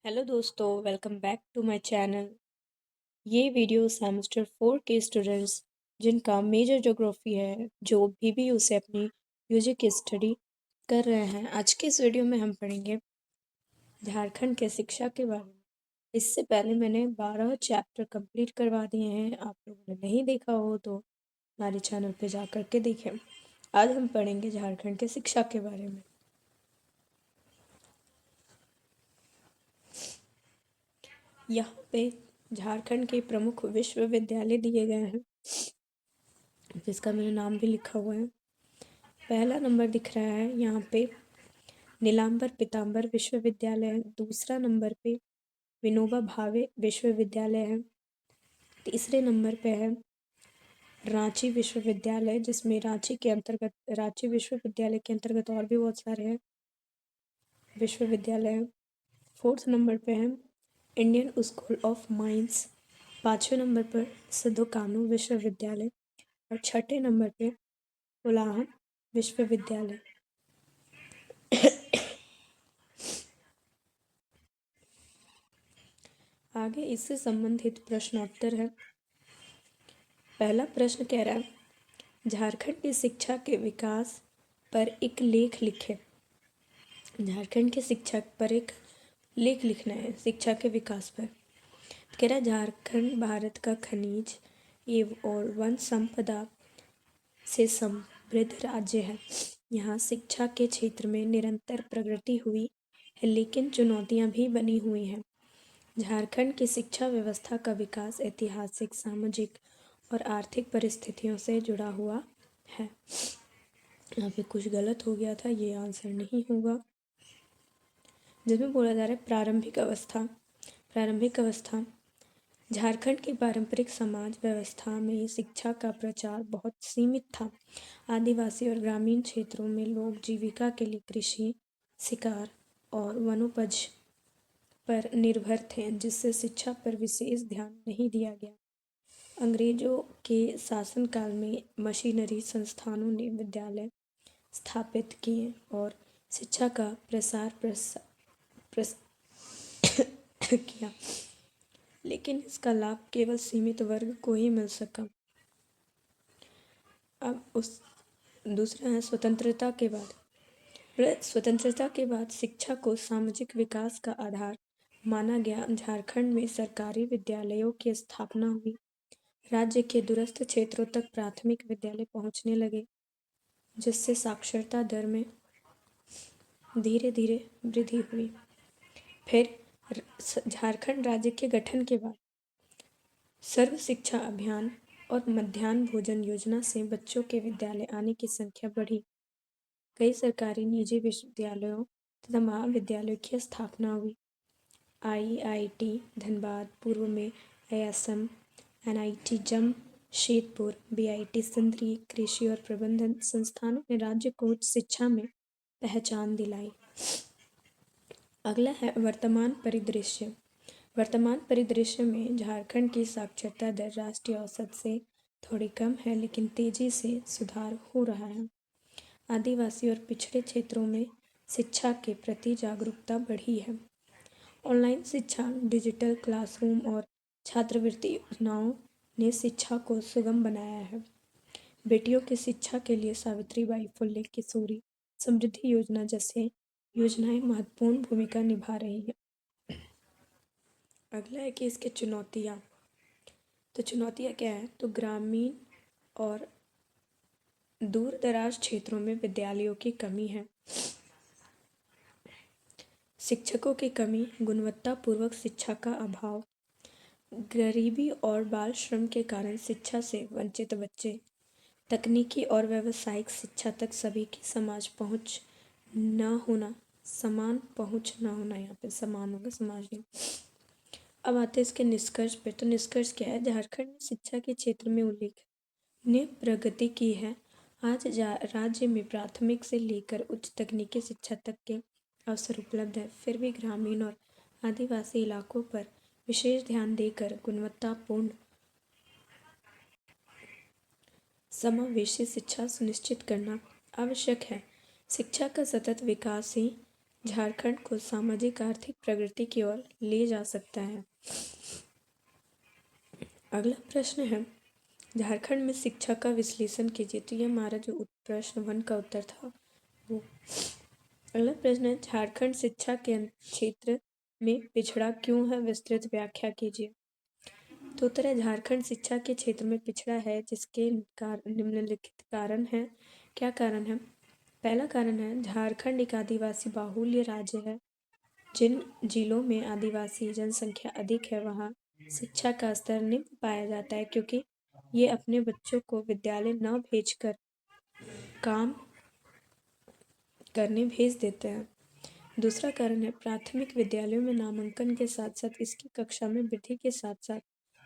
Hello दोस्तों, welcome back to my channel. ये video semester 4 के स्टूडेंट्स जिनका मेजर ज्योग्राफी है, जो BBU से अपनी यूजी की स्टडी कर रहे हैं, आज के इस वीडियो में हम पढ़ेंगे झारखंड के शिक्षा के बारे में। इससे पहले मैंने 12 चैप्टर कंप्लीट करवा दिए हैं। आप लोगों ने नहीं देखा हो तो हमारे चैनल पे जा कर के देखें। आज हम पढ़ेंगे झारखंड के शिक्षा के बारे में। यहाँ पे झारखंड के प्रमुख विश्वविद्यालय दिए गए हैं, जिसका मेरा नाम भी लिखा हुआ है। पहला नंबर दिख रहा है यहाँ पे नीलांबर पीताम्बर विश्वविद्यालय है। दूसरा नंबर पे विनोबा भावे विश्वविद्यालय है। तीसरे नंबर पे है रांची विश्वविद्यालय, जिसमें रांची विश्वविद्यालय के अंतर्गत और भी बहुत सारे हैं विश्वविद्यालय हैं। फोर्थ नंबर पे है इंडियन स्कूल ऑफ माइंस। पाँचवें नंबर पर सिद्धू कानू विश्वविद्यालय और छठे नंबर पे कोल्हान विश्वविद्यालय। आगे इससे संबंधित प्रश्नोत्तर है। पहला प्रश्न कह रहा है झारखंड की शिक्षा के विकास पर एक लेख लिखे। झारखंड की शिक्षा पर एक लेख लिखना है शिक्षा के विकास पर। कह रहा है झारखंड भारत का खनिज एवं और वन संपदा से समृद्ध राज्य है। यहाँ शिक्षा के क्षेत्र में निरंतर प्रगति हुई है, लेकिन चुनौतियाँ भी बनी हुई हैं। झारखंड की शिक्षा व्यवस्था का विकास ऐतिहासिक, सामाजिक और आर्थिक परिस्थितियों से जुड़ा हुआ है। यहाँ पे कुछ गलत हो गया था, ये आंसर नहीं होगा। जिसमें बोला जा रहा है प्रारंभिक अवस्था झारखंड की पारंपरिक समाज व्यवस्था में शिक्षा का प्रचार बहुत सीमित था। आदिवासी और ग्रामीण क्षेत्रों में लोग जीविका के लिए कृषि, शिकार और वनोपज पर निर्भर थे, जिससे शिक्षा पर विशेष ध्यान नहीं दिया गया। अंग्रेजों के शासनकाल में मशीनरी संस्थानों ने विद्यालय स्थापित किए और शिक्षा का प्रस किया, लेकिन इसका लाभ केवल सीमित वर्ग को ही मिल सका। अब उस दूसरा है स्वतंत्रता के बाद शिक्षा को सामाजिक विकास का आधार माना गया। झारखंड में सरकारी विद्यालयों की स्थापना हुई। राज्य के दूरस्थ क्षेत्रों तक प्राथमिक विद्यालय पहुंचने लगे, जिससे साक्षरता दर में धीरे धीरे वृद्धि हुई। फिर झारखंड राज्य के गठन के बाद सर्व शिक्षा अभियान और मध्याह्न भोजन योजना से बच्चों के विद्यालय आने की संख्या बढ़ी। कई सरकारी निजी विश्वविद्यालयों तथा महाविद्यालयों की स्थापना हुई। IIT धनबाद, पूर्व में ISM, NIT Jamshedpur, BIT Sindri, कृषि और प्रबंधन संस्थानों ने राज्य को उच्च शिक्षा में पहचान दिलाई। अगला है वर्तमान परिदृश्य। वर्तमान परिदृश्य में झारखंड की साक्षरता दर राष्ट्रीय औसत से थोड़ी कम है, लेकिन तेजी से सुधार हो रहा है। आदिवासी और पिछड़े क्षेत्रों में शिक्षा के प्रति जागरूकता बढ़ी है। ऑनलाइन शिक्षा, डिजिटल क्लासरूम और छात्रवृत्ति योजनाओं ने शिक्षा को सुगम बनाया है। बेटियों की शिक्षा के लिए सावित्रीबाई फुले किशोरी समृद्धि योजना जैसे योजनाएं महत्वपूर्ण भूमिका निभा रही है। अगला है कि इसके चुनौतियाँ। तो चुनौतियाँ क्या है? तो ग्रामीण और दूर दराज क्षेत्रों में विद्यालयों की कमी है। शिक्षकों की कमी, गुणवत्तापूर्वक शिक्षा का अभाव, गरीबी और बाल श्रम के कारण शिक्षा से वंचित बच्चे, तकनीकी और व्यावसायिक शिक्षा तक सभी की समान पहुँच न होना, यहाँ पे समान होगा, समाज नहीं। अब आते हैं इसके निष्कर्ष पे। तो निष्कर्ष क्या है? झारखंड में शिक्षा के क्षेत्र में उल्लेखनीय प्रगति की है। आज राज्य में प्राथमिक से लेकर उच्च तकनीकी शिक्षा तक के अवसर उपलब्ध है। फिर भी ग्रामीण और आदिवासी इलाकों पर विशेष ध्यान देकर गुणवत्तापूर्ण समावेशी शिक्षा सुनिश्चित करना आवश्यक है। शिक्षा का सतत विकास ही झारखंड को सामाजिक आर्थिक प्रगति की ओर ले जा सकता है। अगला प्रश्न है, झारखंड में शिक्षा का विश्लेषण कीजिए। तो ये हमारा जो प्रश्न 1 का उत्तर था वो। अगला प्रश्न है, झारखंड शिक्षा के क्षेत्र में पिछड़ा क्यों है, विस्तृत व्याख्या कीजिए। तो उत्तर है, झारखंड शिक्षा के क्षेत्र में पिछड़ा है जिसके निम्नलिखित कारण है। क्या कारण है? पहला कारण है, झारखंड एक आदिवासी बाहुल्य राज्य है। जिन जिलों में आदिवासी जनसंख्या अधिक है वहाँ शिक्षा का स्तर निम्न पाया जाता है, क्योंकि ये अपने बच्चों को विद्यालय न भेजकर काम करने भेज देते हैं। दूसरा कारण है, प्राथमिक विद्यालयों में नामांकन के साथ साथ इसकी कक्षा में वृद्धि के साथ साथ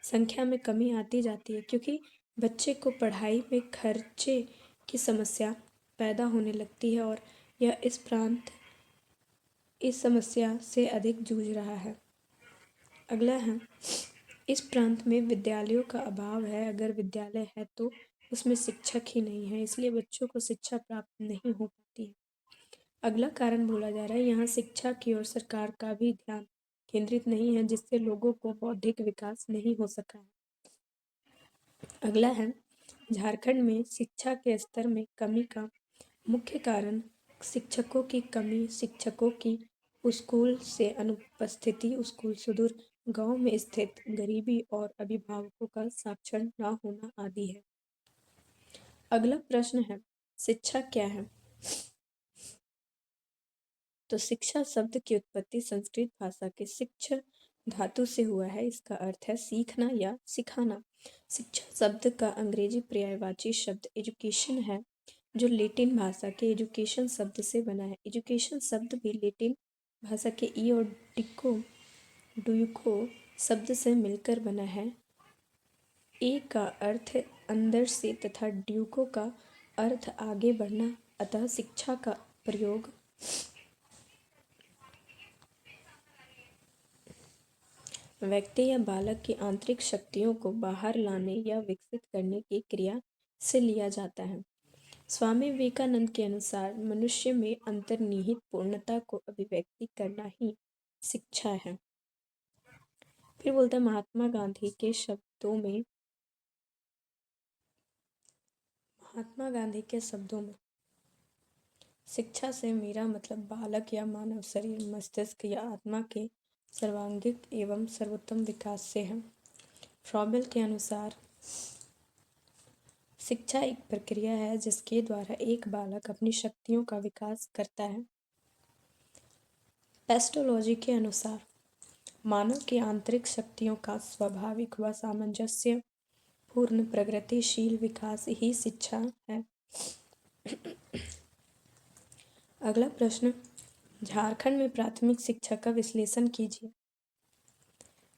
संख्या में कमी आती जाती है, क्योंकि बच्चे को पढ़ाई में खर्चे की समस्या पैदा होने लगती है और यह इस प्रांत इस समस्या से अधिक जूझ रहा है। अगला है, इस प्रांत में विद्यालयों का अभाव है। अगर विद्यालय है तो उसमें शिक्षक ही नहीं है, इसलिए बच्चों को शिक्षा प्राप्त नहीं हो पाती है। अगला कारण बोला जा रहा है, यहाँ शिक्षा की ओर सरकार का भी ध्यान केंद्रित नहीं है, जिससे लोगों को बौद्धिक विकास नहीं हो सका है। अगला है, झारखंड में शिक्षा के स्तर में कमी का मुख्य कारण शिक्षकों की कमी, शिक्षकों की स्कूल से अनुपस्थिति, स्कूल सुदूर गांव में स्थित, गरीबी और अभिभावकों का साक्षर न होना आदि है। अगला प्रश्न है, शिक्षा क्या है? तो शिक्षा शब्द की उत्पत्ति संस्कृत भाषा के शिक्ष धातु से हुआ है। इसका अर्थ है सीखना या सिखाना। शिक्षा शब्द का अंग्रेजी पर्यायवाची शब्द एजुकेशन है, जो लैटिन भाषा के एजुकेशन शब्द से बना है। एजुकेशन शब्द भी लैटिन भाषा के ई और ड्यूको शब्द से मिलकर बना है। ए का अर्थ अंदर से तथा ड्यूको का अर्थ आगे बढ़ना, अतः शिक्षा का प्रयोग व्यक्ति या बालक की आंतरिक शक्तियों को बाहर लाने या विकसित करने की क्रिया से लिया जाता है। स्वामी विवेकानंद के अनुसार मनुष्य में अंतर्निहित पूर्णता को अभिव्यक्ति करना ही शिक्षा है। फिर बोलता है, महात्मा गांधी के शब्दों में शिक्षा से मेरा मतलब बालक या मानव शरीर, मस्तिष्क या आत्मा के सर्वांगीण एवं सर्वोत्तम विकास से है। फ्रॉबेल के अनुसार शिक्षा एक प्रक्रिया है जिसके द्वारा एक बालक अपनी शक्तियों का विकास करता है। पेस्टोलॉजी के अनुसार मानव की आंतरिक शक्तियों का स्वाभाविक व सामंजस्य पूर्ण प्रगतिशील विकास ही शिक्षा है। अगला प्रश्न, झारखंड में प्राथमिक शिक्षा का विश्लेषण कीजिए।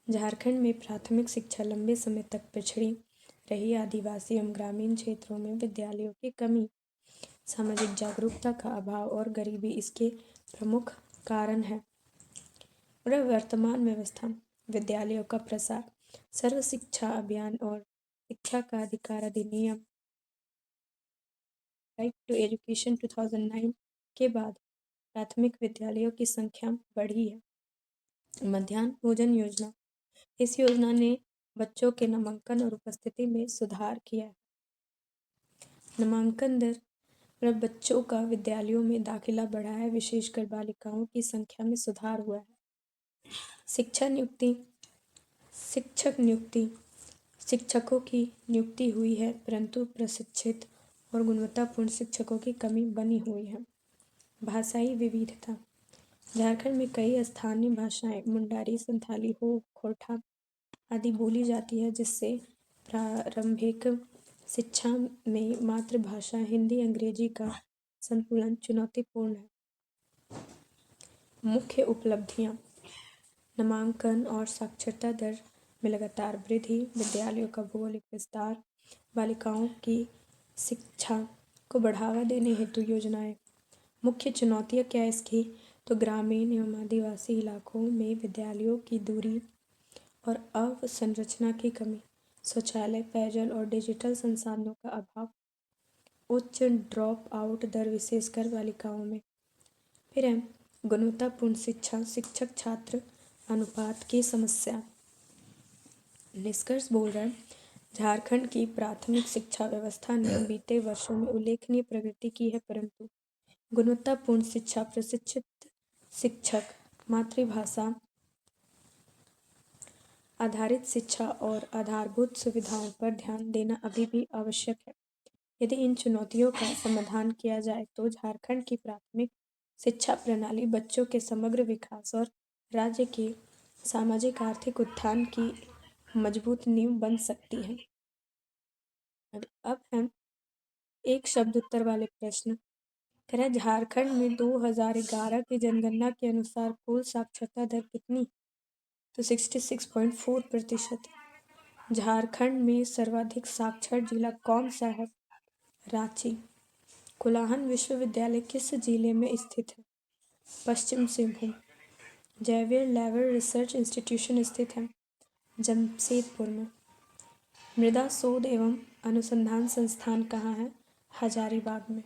झारखंड में प्राथमिक शिक्षा लंबे समय तक पिछड़ी रही। आदिवासी एवं ग्रामीण क्षेत्रों में विद्यालयों की कमी, सामाजिक जागरूकता का अभाव और गरीबी इसके प्रमुख कारण है। और वर्तमान व्यवस्था, विद्यालयों का प्रसार, सर्व शिक्षा अभियान और शिक्षा का अधिकार अधिनियम राइट टू एजुकेशन 2009 के बाद प्राथमिक विद्यालयों की संख्या बढ़ी है। मध्याह्न भोजन योजना, इस योजना ने बच्चों के नामांकन और उपस्थिति में सुधार किया है। नामांकन दर और बच्चों का विद्यालयों में दाखिला बढ़ा है, विशेषकर बालिकाओं की संख्या में सुधार हुआ है। शिक्षक नियुक्ति, शिक्षकों की नियुक्ति हुई है, परंतु प्रशिक्षित और गुणवत्तापूर्ण शिक्षकों की कमी बनी हुई है। भाषाई विविधता, झारखंड में कई स्थानीय भाषाएं मुंडारी, संथाली, हो, खोरठा आदि बोली जाती है, जिससे प्रारंभिक शिक्षा में मातृभाषा हिंदी अंग्रेजी का संतुलन चुनौतीपूर्ण है। मुख्य उपलब्धियां, नामांकन और साक्षरता दर में लगातार वृद्धि, विद्यालयों का भौगोलिक विस्तार, बालिकाओं की शिक्षा को बढ़ावा देने हेतु योजनाएं। मुख्य चुनौतियां क्या है इसकी? तो ग्रामीण एवं आदिवासी इलाकों में विद्यालयों की दूरी और अवसंरचना की कमी, शौचालय, पेयजल और डिजिटल संसाधनों का अभाव, उच्च ड्रॉप आउट दर विशेषकर बालिकाओं में। फिर है गुणवत्तापूर्ण शिक्षा, शिक्षक छात्र अनुपात की समस्या। निष्कर्ष बोल रहा है, झारखंड की प्राथमिक शिक्षा व्यवस्था ने बीते वर्षों में उल्लेखनीय प्रगति की है, परंतु गुणवत्तापूर्ण शिक्षा, प्रशिक्षित शिक्षक, मातृभाषा आधारित शिक्षा और आधारभूत सुविधाओं पर ध्यान देना अभी भी आवश्यक है। यदि इन चुनौतियों का समाधान किया जाए तो झारखंड की प्राथमिक शिक्षा प्रणाली बच्चों के समग्र विकास और राज्य के सामाजिक आर्थिक उत्थान की मजबूत नींव बन सकती है। अब हम एक शब्द उत्तर वाले प्रश्न कह रहे, झारखंड में 2011 की जनगणना के अनुसार कुल साक्षरता दर कितनी? तो 66.4%। झारखंड में सर्वाधिक साक्षर जिला कौन सा है? रांची। कुलाहन विश्वविद्यालय किस जिले में स्थित है? पश्चिम सिंहभूम। जेवियर लेवर रिसर्च इंस्टीट्यूशन स्थित है जमशेदपुर में। मृदा शोध एवं अनुसंधान संस्थान कहाँ है? हजारीबाग में।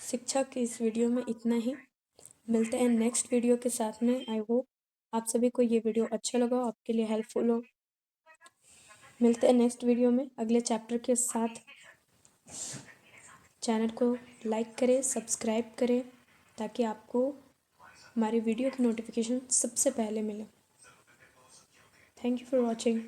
शिक्षा के इस वीडियो में इतना ही। मिलते हैं नेक्स्ट वीडियो के साथ में। आई होप आप सभी को ये वीडियो अच्छा लगा, आपके लिए हेल्पफुल हो। मिलते हैं नेक्स्ट वीडियो में अगले चैप्टर के साथ। चैनल को लाइक करें, सब्सक्राइब करें ताकि आपको हमारी वीडियो की नोटिफिकेशन सबसे पहले मिले। Thank you for watching.